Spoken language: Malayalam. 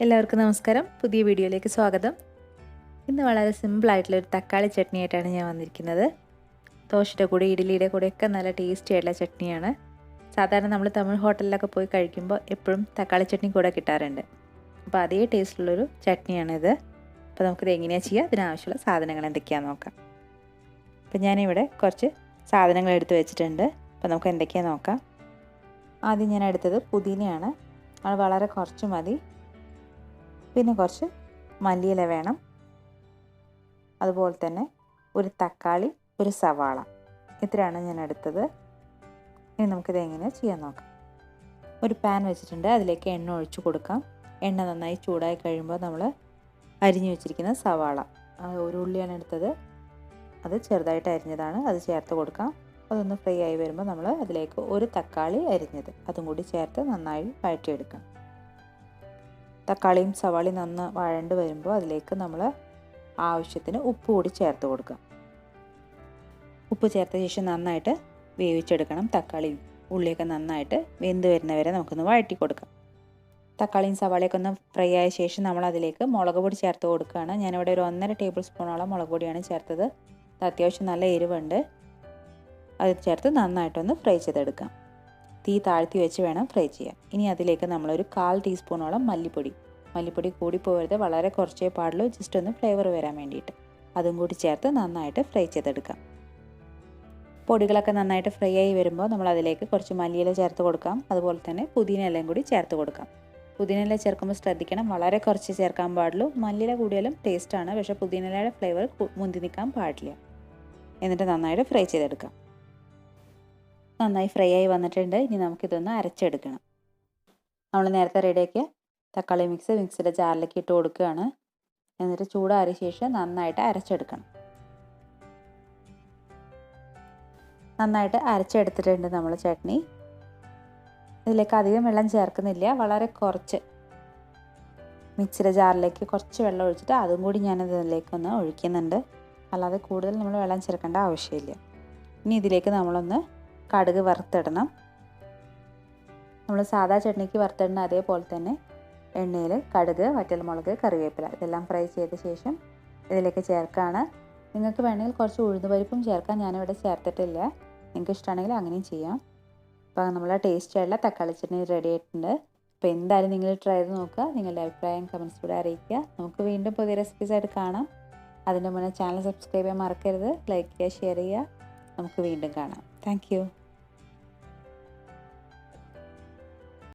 എല്ലാവർക്കും നമസ്കാരം. പുതിയ വീഡിയോയിലേക്ക് സ്വാഗതം. ഇന്ന് വളരെ സിമ്പിളായിട്ടുള്ളൊരു തക്കാളി ചട്നി ആയിട്ടാണ് ഞാൻ വന്നിരിക്കുന്നത്. ദോശയുടെ കൂടെ ഇഡ്ഡലിയുടെ കൂടെയൊക്കെ നല്ല ടേസ്റ്റി ആയിട്ടുള്ള ചട്നിയാണ്. സാധാരണ നമ്മൾ തമിഴ് ഹോട്ടലിലൊക്കെ പോയി കഴിക്കുമ്പോൾ എപ്പോഴും തക്കാളി ചട്നി കൂടെ കിട്ടാറുണ്ട്. അപ്പോൾ അതേ ടേസ്റ്റുള്ളൊരു ചട്നിയാണിത്. അപ്പോൾ നമുക്കിത് എങ്ങനെയാണ് ചെയ്യുക, അതിനാവശ്യമുള്ള സാധനങ്ങൾ എന്തൊക്കെയാണെന്ന് നോക്കാം. അപ്പോൾ ഞാനിവിടെ കുറച്ച് സാധനങ്ങൾ എടുത്ത് വെച്ചിട്ടുണ്ട്. അപ്പോൾ നമുക്ക് എന്തൊക്കെയാണെന്ന് നോക്കാം. ആദ്യം ഞാൻ എടുത്തത് പുതിനയാണ്. അത് വളരെ കുറച്ച് മതി. പിന്നെ കുറച്ച് മല്ലിയില വേണം. അതുപോലെ തന്നെ ഒരു തക്കാളി, ഒരു സവാള, ഇത്രയാണ് ഞാൻ എടുത്തത്. ഇനി നമുക്കിത് എങ്ങനെയാണ് ചെയ്യാൻ നോക്കാം. ഒരു പാൻ വെച്ചിട്ടുണ്ട്. അതിലേക്ക് എണ്ണ ഒഴിച്ചു കൊടുക്കാം. എണ്ണ നന്നായി ചൂടായി കഴിയുമ്പോൾ നമ്മൾ അരിഞ്ഞു വെച്ചിരിക്കുന്ന സവാള, ഒരു ഉള്ളിയാണ് എടുത്തത്, അത് ചെറുതായിട്ട് അരിഞ്ഞതാണ്, അത് ചേർത്ത് കൊടുക്കാം. അതൊന്ന് ഫ്രൈ ആയി വരുമ്പോൾ നമ്മൾ അതിലേക്ക് ഒരു തക്കാളി അരിഞ്ഞത് അതും കൂടി ചേർത്ത് നന്നായി വഴറ്റിയെടുക്കാം. തക്കാളിയും സവാളയും വഴണ്ട് വരുമ്പോൾ അതിലേക്ക് നമ്മൾ ആവശ്യത്തിന് ഉപ്പ് കൂടി ചേർത്ത് കൊടുക്കാം. ഉപ്പ് ചേർത്ത ശേഷം നന്നായിട്ട് വേവിച്ചെടുക്കണം. തക്കാളിയും ഉള്ളിയൊക്കെ നന്നായിട്ട് വെന്ത് വരുന്നവരെ നമുക്കൊന്ന് വഴറ്റി കൊടുക്കാം. തക്കാളിയും സവാളയൊക്കെ ഒന്ന് ഫ്രൈ ആയ ശേഷം നമ്മൾ അതിലേക്ക് മുളക് പൊടി ചേർത്ത് കൊടുക്കുകയാണ്. ഞാനിവിടെ ഒരു 1.5 ടേബിൾ സ്പൂണോളം മുളക് പൊടിയാണ് ചേർത്തത്. അത്യാവശ്യം നല്ല എരിവുണ്ട്. അത് ചേർത്ത് നന്നായിട്ടൊന്ന് ഫ്രൈ ചെയ്തെടുക്കാം. തീ താഴ്ത്തി വെച്ച് വേണം ഫ്രൈ ചെയ്യാൻ. ഇനി അതിലേക്ക് നമ്മളൊരു 1/4 ടീസ്പൂണോളം മല്ലിപ്പൊടി കൂടി പോകരുത്, വളരെ കുറച്ചേ പാടുള്ളൂ, ജസ്റ്റ് ഒന്ന് ഫ്ലേവർ വരാൻ വേണ്ടിയിട്ട്. അതും കൂടി ചേർത്ത് നന്നായിട്ട് ഫ്രൈ ചെയ്തെടുക്കാം. പൊടികളൊക്കെ നന്നായിട്ട് ഫ്രൈ ആയി വരുമ്പോൾ നമ്മൾ അതിലേക്ക് കുറച്ച് മല്ലിയില ചേർത്ത് കൊടുക്കാം. അതുപോലെ തന്നെ പുതിന ഇലയും കൂടി ചേർത്ത് കൊടുക്കാം. പുതിന ഇല ചേർക്കുമ്പോൾ ശ്രദ്ധിക്കണം, വളരെ കുറച്ച് ചേർക്കാൻ പാടുള്ളൂ. മല്ലിയില കൂടിയാലും ടേസ്റ്റാണ്, പക്ഷേ പുതിന ഇലയുടെ ഫ്ലേവർ മുന്തി നിൽക്കാൻ പാടില്ല. എന്നിട്ട് നന്നായിട്ട് ഫ്രൈ ചെയ്തെടുക്കാം. നന്നായി ഫ്രൈ ആയി വന്നിട്ടുണ്ട്. ഇനി നമുക്കിതൊന്ന് അരച്ചെടുക്കണം. നമ്മൾ നേരത്തെ റെഡിയാക്കിയ തക്കാളി മിക്സിയുടെ ജാറിലേക്ക് ഇട്ട് കൊടുക്കുകയാണ്. എന്നിട്ട് ചൂടാറിയ ശേഷം നന്നായിട്ട് അരച്ചെടുക്കണം. നന്നായിട്ട് അരച്ചെടുത്തിട്ടുണ്ട് നമ്മൾ ചട്നി. ഇതിലേക്ക് അധികം വെള്ളം ചേർക്കുന്നില്ല, വളരെ കുറച്ച് മിക്സിയുടെ ജാറിലേക്ക് കുറച്ച് വെള്ളം ഒഴിച്ചിട്ട് അതും കൂടി ഞാനതിലേക്കൊന്ന് ഒഴിക്കുന്നുണ്ട്. അല്ലാതെ കൂടുതൽ നമ്മൾ വെള്ളം ചേർക്കേണ്ട ആവശ്യമില്ല. ഇനി ഇതിലേക്ക് നമ്മളൊന്ന് കടുക് വറുത്തിടണം. നമ്മൾ സാദാ ചട്നിക്ക് വറുത്തിടുന്ന അതേപോലെ തന്നെ എണ്ണയിൽ കടുക്, വറ്റൽമുളക്, കറിവേപ്പില ഇതെല്ലാം ഫ്രൈ ചെയ്ത ശേഷം ഇതിലേക്ക് ചേർക്കുകയാണ്. നിങ്ങൾക്ക് വേണമെങ്കിൽ കുറച്ച് ഉഴുന്നുപരിപ്പും ചേർക്കാം. ഞാനിവിടെ ചേർത്തിട്ടില്ല. നിങ്ങൾക്ക് ഇഷ്ടമാണെങ്കിൽ അങ്ങനെയും ചെയ്യാം. അപ്പോൾ നമ്മളെ ടേസ്റ്റി ആയിട്ടുള്ള തക്കാളി ചട്നി റെഡി ആയിട്ടുണ്ട്. അപ്പോൾ എന്തായാലും നിങ്ങൾ ട്രൈ ചെയ്ത് നോക്കുക. നിങ്ങളുടെ അഭിപ്രായം കമൻസിലൂടെ അറിയിക്കുക. നമുക്ക് വീണ്ടും പുതിയ റെസിപ്പീസായിട്ട് കാണാം. അതിൻ്റെ മുന്നേ ചാനൽ സബ്സ്ക്രൈബ് ചെയ്യാൻ മറക്കരുത്. ലൈക്ക് ചെയ്യുക, ഷെയർ ചെയ്യുക. നമുക്ക് വീണ്ടും കാണാം. താങ്ക്